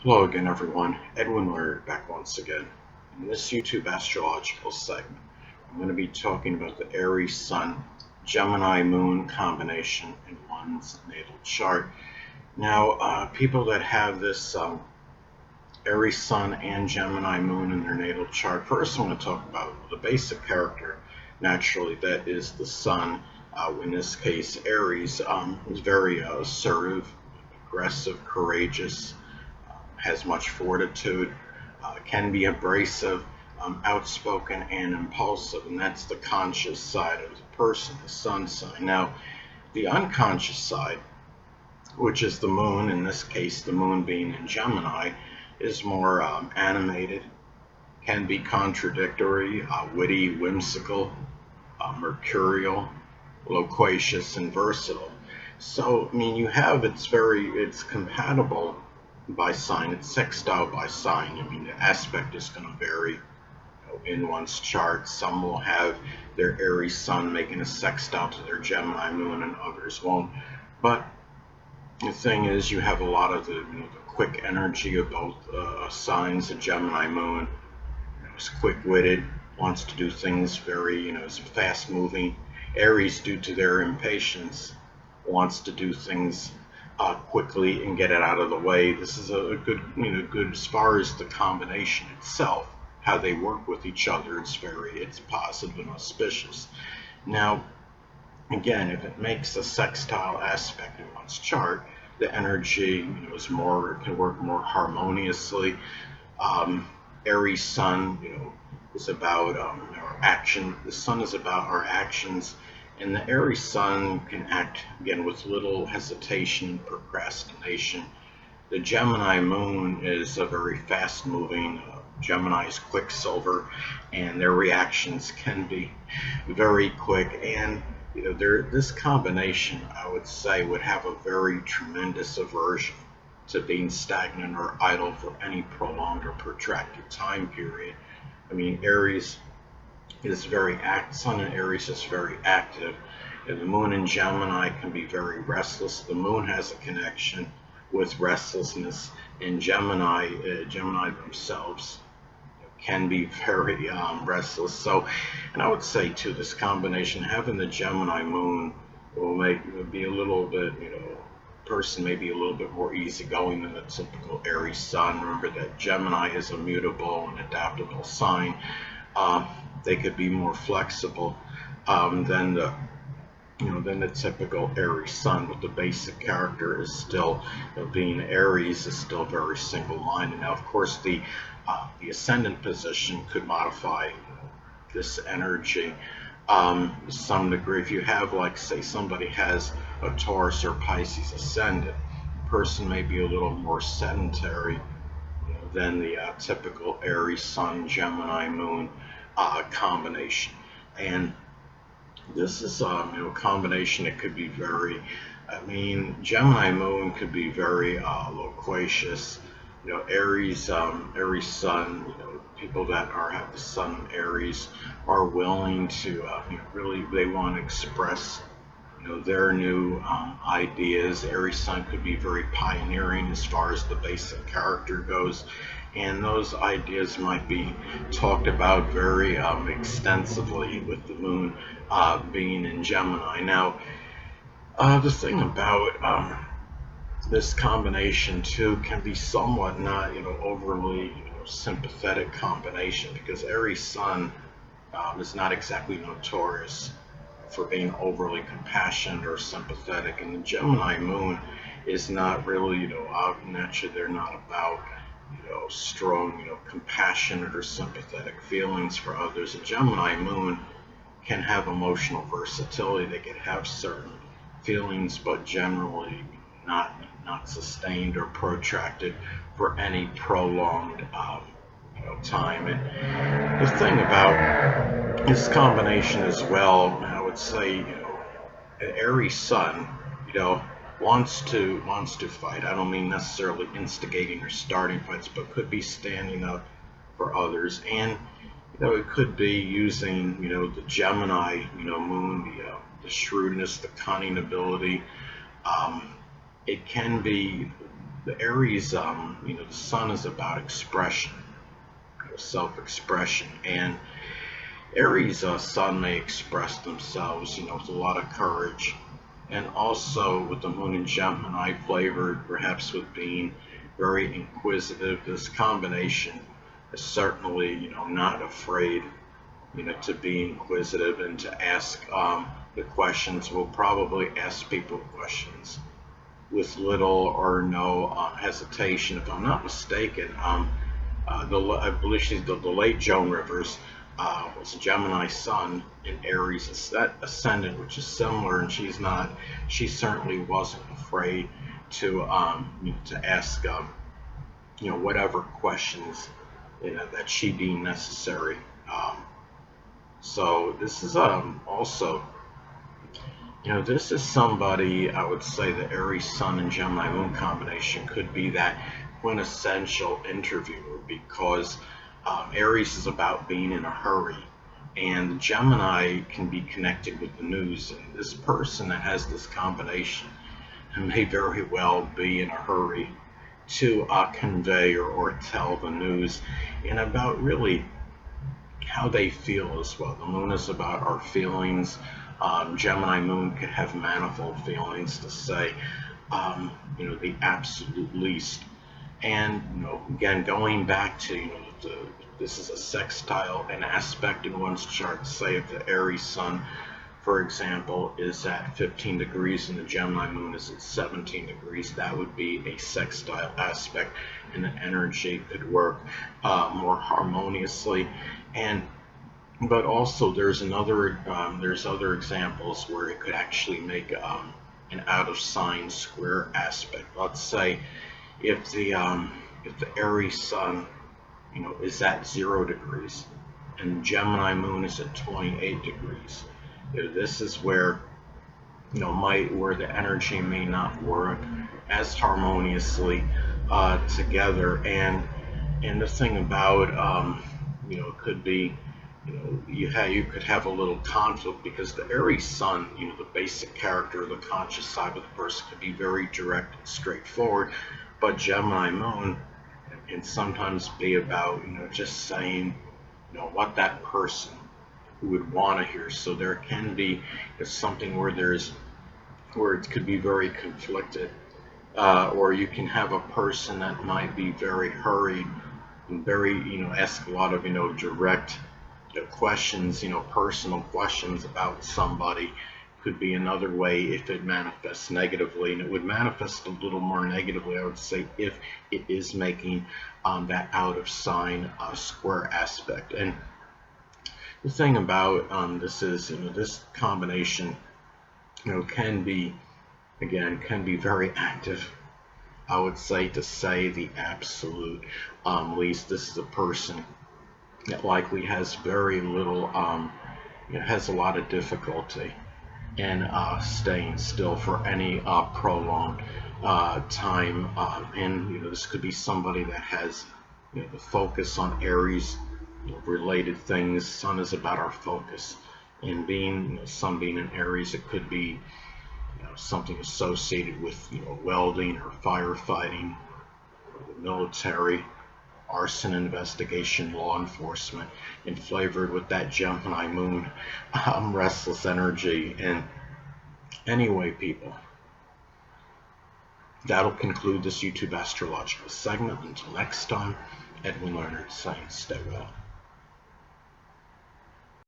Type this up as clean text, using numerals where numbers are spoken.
Hello again, everyone. Edwin Learnard back once again. In this YouTube astrological segment, I'm going to be talking about the Aries Sun Gemini Moon combination in one's natal chart. Now, people that have this Aries Sun and Gemini Moon in their natal chart, first I want to talk about the basic character. Naturally, that is the Sun. In this case, Aries is very assertive, aggressive, courageous, has much fortitude, can be abrasive, outspoken, and impulsive, and that's the conscious side of the person, the sun sign. Now, the unconscious side, which is the moon, in this case, the moon being in Gemini, is more animated, can be contradictory, witty, whimsical, mercurial, loquacious, and versatile. So, I mean, you have it's compatible by sign, it's sextile by sign. I mean, the aspect is going to vary in one's chart. Some will have their Aries Sun making a sextile to their Gemini Moon, and others won't. But the thing is, you have a lot of the quick energy of both signs. The Gemini Moon is quick-witted, wants to do things very, is fast-moving. Aries, due to their impatience, wants to do things quickly and get it out of the way. This is a good as far as the combination itself, how they work with each other. It's positive and auspicious. Now, again, if it makes a sextile aspect in one's chart, the energy is more, it can work more harmoniously. Aries Sun, is about our action. The Sun is about our actions. And the Aries Sun can act, again, with little hesitation and procrastination. The Gemini Moon is a very fast-moving, Gemini is quicksilver, and their reactions can be very quick. And this combination, I would say, would have a very tremendous aversion to being stagnant or idle for any prolonged or protracted time period. I mean, Aries is very active. Sun in Aries is very active. And the moon in Gemini can be very restless. The moon has a connection with restlessness, and Gemini themselves can be very restless. So, and I would say too, this combination, having the Gemini moon will be a little bit, person may be a little bit more easygoing than the typical Aries Sun. Remember that Gemini is a mutable and adaptable sign. They could be more flexible than the typical Aries Sun, but the basic character is still, being Aries, is still very single-minded. Now, of course, the ascendant position could modify this energy to some degree. If you have, like, say, somebody has a Taurus or Pisces ascendant, the person may be a little more sedentary than the typical Aries Sun Gemini Moon combination. And this is a combination that could be very, Gemini Moon could be very loquacious. Aries Sun, people that have the Sun in Aries are willing to really, they want to express their new ideas. Aries Sun could be very pioneering as far as the basic character goes, and those ideas might be talked about very extensively with the moon being in Gemini. Now, the thing about this combination too can be somewhat not overly sympathetic combination, because Aries Sun is not exactly notorious for being overly compassionate or sympathetic, and the Gemini Moon is not really, naturally they're not about, strong, compassionate or sympathetic feelings for others. A Gemini Moon can have emotional versatility. They can have certain feelings, but generally not sustained or protracted for any prolonged time. And the thing about this combination as well, I would say, an Aries Sun, wants to fight. I don't mean necessarily instigating or starting fights, but could be standing up for others. And it could be using the Gemini moon, the shrewdness, the cunning ability. It can be the Aries, the sun is about expression, self-expression, and Aries sun may express themselves, with a lot of courage, and also with the moon in Gemini, flavored perhaps with being very inquisitive. This combination is certainly, not afraid, to be inquisitive and to ask the questions. Will probably ask people questions with little or no hesitation. If I'm not mistaken, I believe she's the late Joan Rivers was a Gemini sun in Aries ascendant, which is similar, and she certainly wasn't afraid to to ask whatever questions that she deemed necessary. So this is also, this is somebody, I would say the Aries Sun and Gemini Moon combination could be that quintessential interviewer, because Aries is about being in a hurry, and Gemini can be connected with the news. And this person that has this combination may very well be in a hurry to convey or tell the news, and about really how they feel as well. The moon is about our feelings. Gemini moon could have manifold feelings, to say, the absolute least. And again, going back to this is a sextile, an aspect in one's chart. Say if the Aries sun, for example, is at 15 degrees and the Gemini moon is at 17 degrees, that would be a sextile aspect, and the energy could work more harmoniously. But also there's other examples where it could actually make an out of sign square aspect. Let's say if the Aries sun is at 0 degrees and Gemini moon is at 28 degrees. This is where where the energy may not work as harmoniously together. And the thing about it could be, you could have a little conflict, because the Aries sun, the basic character, the conscious side of the person, could be very direct and straightforward, but Gemini moon can sometimes be about just saying what that person would want to hear. So there can be something where it could be very conflicted, or you can have a person that might be very hurried and very ask a lot of direct questions, personal questions about somebody. Could be another way if it manifests negatively, and it would manifest a little more negatively, I would say, if it is making that out of sign square aspect. And the thing about this is, this combination, can be very active. I would say, to say the absolute least. This is a person that likely has very little, has a lot of difficulty in staying still for any prolonged time. And this could be somebody that has the focus on Aries related things. Sun is about our focus, and being sun being in Aries, it could be something associated with welding or firefighting, or the military, arson investigation, law enforcement, and flavored with that Gemini moon restless energy. And anyway, people, that'll conclude this YouTube astrological segment. Until next time, Edwin Learnard saying stay well.